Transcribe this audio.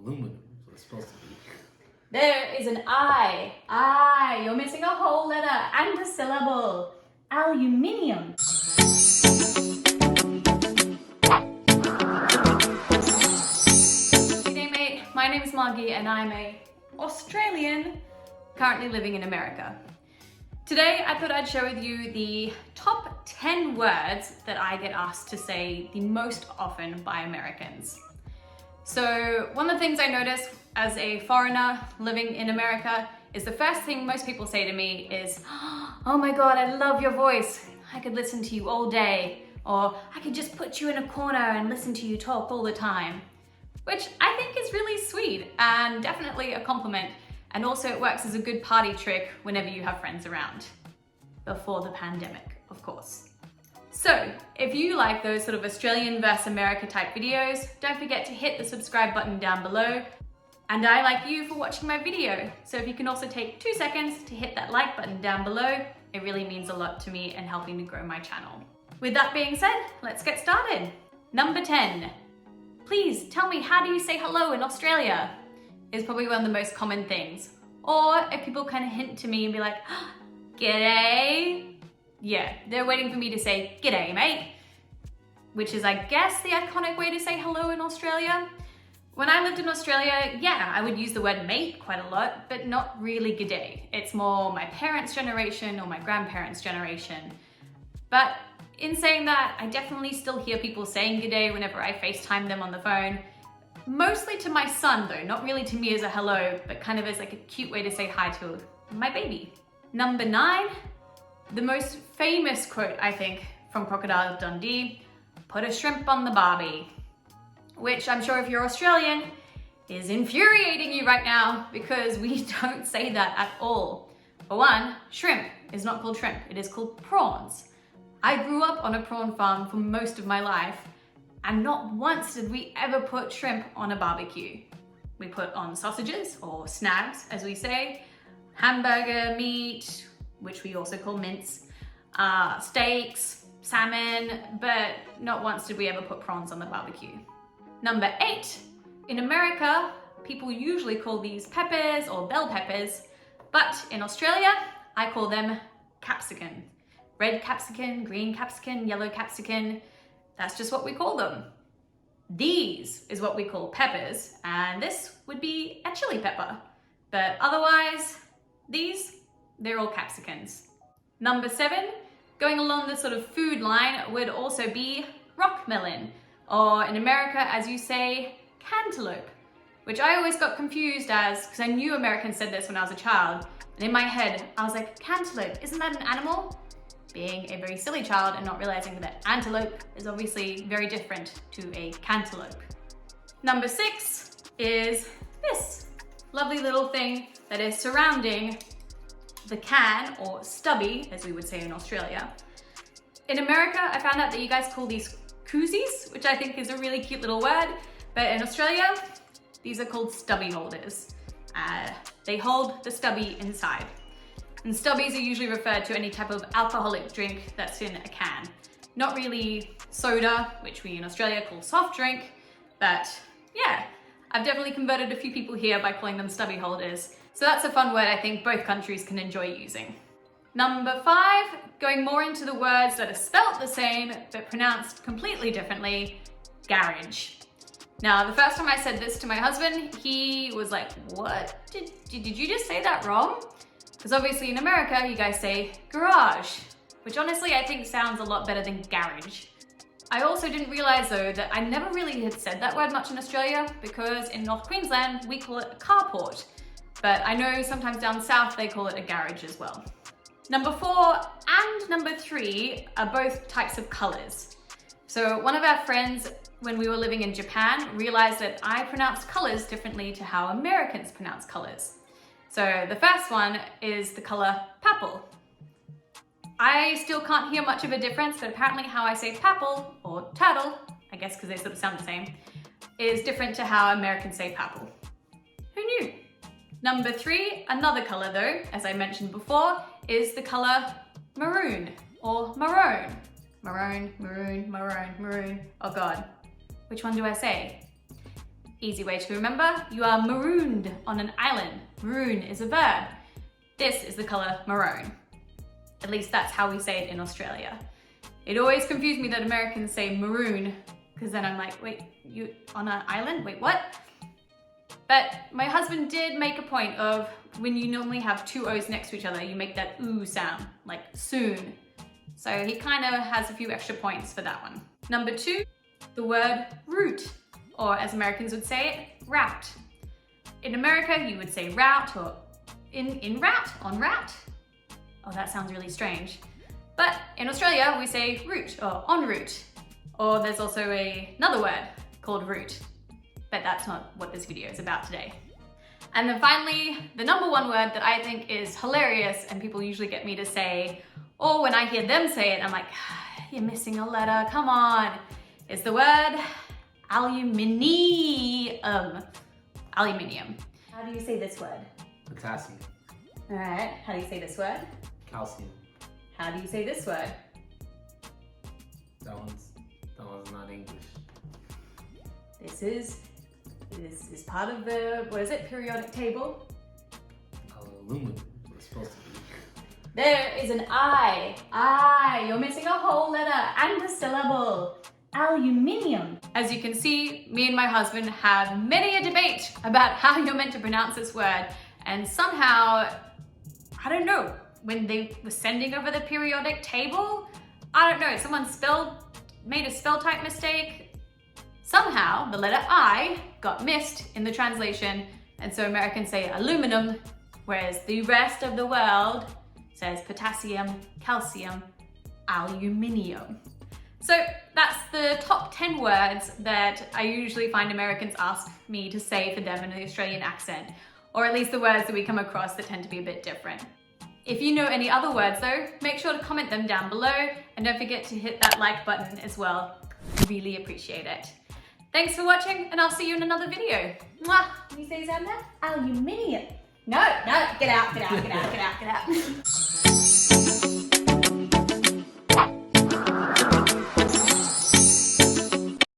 Aluminum is what it's supposed to be. There is an I. I. You're missing a whole letter and a syllable. Aluminium. G'day mate, my name is Margie and I'm a Australian currently living in America. Today I thought I'd share with you the top 10 words that I get asked to say the most often by Americans. So one of the things I notice as a foreigner living in America is the first thing most people say to me is, "Oh my God, I love your voice. I could listen to you all day." Or "I could just put you in a corner and listen to you talk all the time." Which I think is really sweet and definitely a compliment. And also it works as a good party trick whenever you have friends around. Before the pandemic, of course. So, if you like those sort of Australian versus America type videos, don't forget to hit the subscribe button down below. And I like you for watching my video. So if you can also take 2 seconds to hit that like button down below, it really means a lot to me and helping to grow my channel. With that being said, let's get started. Number 10. Please tell me, how do you say hello in Australia? Is probably one of the most common things. Or if people kind of hint to me and be like, "G'day." Yeah, they're waiting for me to say, "G'day, mate," which is, I guess, the iconic way to say hello in Australia. When I lived in Australia, yeah, I would use the word mate quite a lot, but not really g'day. It's more my parents' generation or my grandparents' generation. But in saying that, I definitely still hear people saying g'day whenever I FaceTime them on the phone. Mostly to my son though, not really to me as a hello, but kind of as like a cute way to say hi to my baby. Number 9. The most famous quote, I think, from Crocodile Dundee, "Put a shrimp on the barbie," which I'm sure if you're Australian is infuriating you right now because we don't say that at all. For one, shrimp is not called shrimp, it is called prawns. I grew up on a prawn farm for most of my life and not once did we ever put shrimp on a barbecue. We put on sausages or snags, as we say, hamburger meat, which we also call mince, steaks, salmon, but not once did we ever put prawns on the barbecue. Number 8, in America, people usually call these peppers or bell peppers, but in Australia, I call them capsicum. Red capsicum, green capsicum, yellow capsicum, that's just what we call them. These is what we call peppers, and this would be a chili pepper. But otherwise, they're all capsicums. Number 7, going along the sort of food line would also be rock melon, or in America, as you say, cantaloupe, which I always got confused as, because I knew Americans said this when I was a child, and in my head, I was like, cantaloupe, isn't that an animal? Being a very silly child and not realizing that antelope is obviously very different to a cantaloupe. Number 6 is this lovely little thing that is surrounding the can, or stubby, as we would say in Australia. In America, I found out that you guys call these koozies, which I think is a really cute little word, but in Australia, these are called stubby holders. They hold the stubby inside. And stubbies are usually referred to any type of alcoholic drink that's in a can. Not really soda, which we in Australia call soft drink, but yeah, I've definitely converted a few people here by calling them stubby holders. So that's a fun word I think both countries can enjoy using. Number 5, going more into the words that are spelt the same but pronounced completely differently, garage. Now, the first time I said this to my husband, he was like, "What? Did you just say that wrong?" Because obviously in America, you guys say garage, which honestly I think sounds a lot better than garage. I also didn't realize though that I never really had said that word much in Australia because in North Queensland, we call it a carport. But I know sometimes down south, they call it a garage as well. Number 4 and number 3 are both types of colors. So one of our friends, when we were living in Japan, realized that I pronounced colors differently to how Americans pronounce colors. So the first one is the color purple. I still can't hear much of a difference, but apparently how I say papal or turtle, I guess because they sort of sound the same, is different to how Americans say purple. Who knew? Number 3, another color though, as I mentioned before, is the color maroon or maroon. Maroon, maroon, maroon, maroon. Oh God, which one do I say? Easy way to remember, you are marooned on an island. Maroon is a verb. This is the color maroon. At least that's how we say it in Australia. It always confused me that Americans say maroon, because then I'm like, wait, you on an island? Wait, what? But my husband did make a point of when you normally have two O's next to each other, you make that ooh sound, like soon. So he kind of has a few extra points for that one. Number 2, the word route, or as Americans would say it, route. In America, you would say route or in route, on route. Oh, that sounds really strange. But in Australia, we say route or en route. Or there's also another word called route. But that's not what this video is about today. And then finally, the number 1 word that I think is hilarious and people usually get me to say, or when I hear them say it, I'm like, you're missing a letter, come on, is the word aluminium. Aluminium. How do you say this word? Potassium. All right, how do you say this word? Calcium. How do you say this word? That one's not English. This is part of the, what is it, periodic table? Aluminum. It's supposed to be. There is an I. You're missing a whole letter and a syllable. Aluminium. As you can see, me and my husband have many a debate about how you're meant to pronounce this word, and somehow, I don't know, when they were sending over the periodic table, I don't know, someone made a spell type mistake. Somehow the letter I got missed in the translation, and so Americans say aluminum, whereas the rest of the world says potassium, calcium, aluminium. So that's the top 10 words that I usually find Americans ask me to say for them in the Australian accent, or at least the words that we come across that tend to be a bit different. If you know any other words though, make sure to comment them down below, and don't forget to hit that like button as well. Really appreciate it. Thanks for watching, and I'll see you in another video. Mwah! Can you say sound there? Aluminium. No, get out.